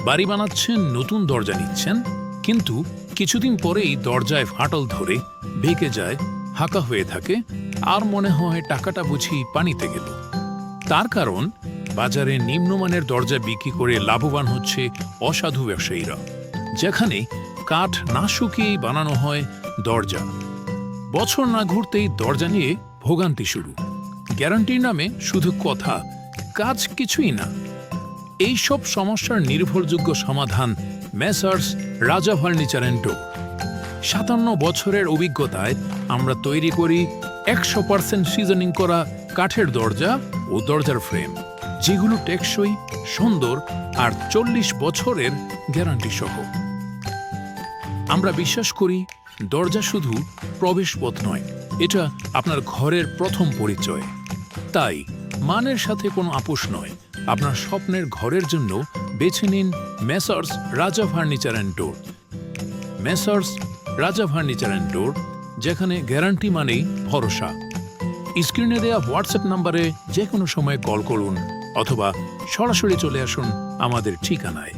বাড়ি বানাচ্ছেন, নতুন দরজা নিচ্ছেন, কিন্তু কিছুদিন পরেই দরজায় ফাটল ধরে ভেঙে যায়, হাঁকা হয়ে থাকে, আর মনে হয় টাকাটা বুঝি পানিতে গেল। তার কারণ বাজারে নিম্নমানের দরজা বিক্রি করে লাভবান হচ্ছে অসাধু ব্যবসায়ীরা, যেখানে কাঠ না শুকিয়েই বানানো হয় দরজা। বছর না ঘুরতেই দরজা নিয়ে ভোগান্তি শুরু। গ্যারান্টির নামে শুধু কথা, কাজ কিছুই না। এই সব সমস্যার নির্ভরযোগ্য সমাধান মেসার্স রাজা ফার্নিচার অ্যান্ড ডোর। ৫৭ বছরের অভিজ্ঞতায় আমরা তৈরি করি ১০০% সিজনিং করা কাঠের দরজা ও দরজার ফ্রেম, যেগুলো টেকসই, সুন্দর আর ৪০ বছরের গ্যারান্টি সহ। আমরা বিশ্বাস করি দরজা শুধু প্রবেশপথ নয়, এটা আপনার ঘরের প্রথম পরিচয়। তাই মানের সাথে কোনো আপোষ নয়। আপনার স্বপ্নের ঘরের জন্য বেছে নিন মেসার্স রাজা ফার্নিচার অ্যান্ড ডোর। মেসার্স রাজা ফার্নিচার অ্যান্ড ডোর, যেখানে গ্যারান্টি মানেই ভরসা। স্ক্রিনে দেওয়া হোয়াটসঅ্যাপ নাম্বারে যে কোনো সময় কল করুন অথবা সরাসরি চলে আসুন আমাদের ঠিকানায়।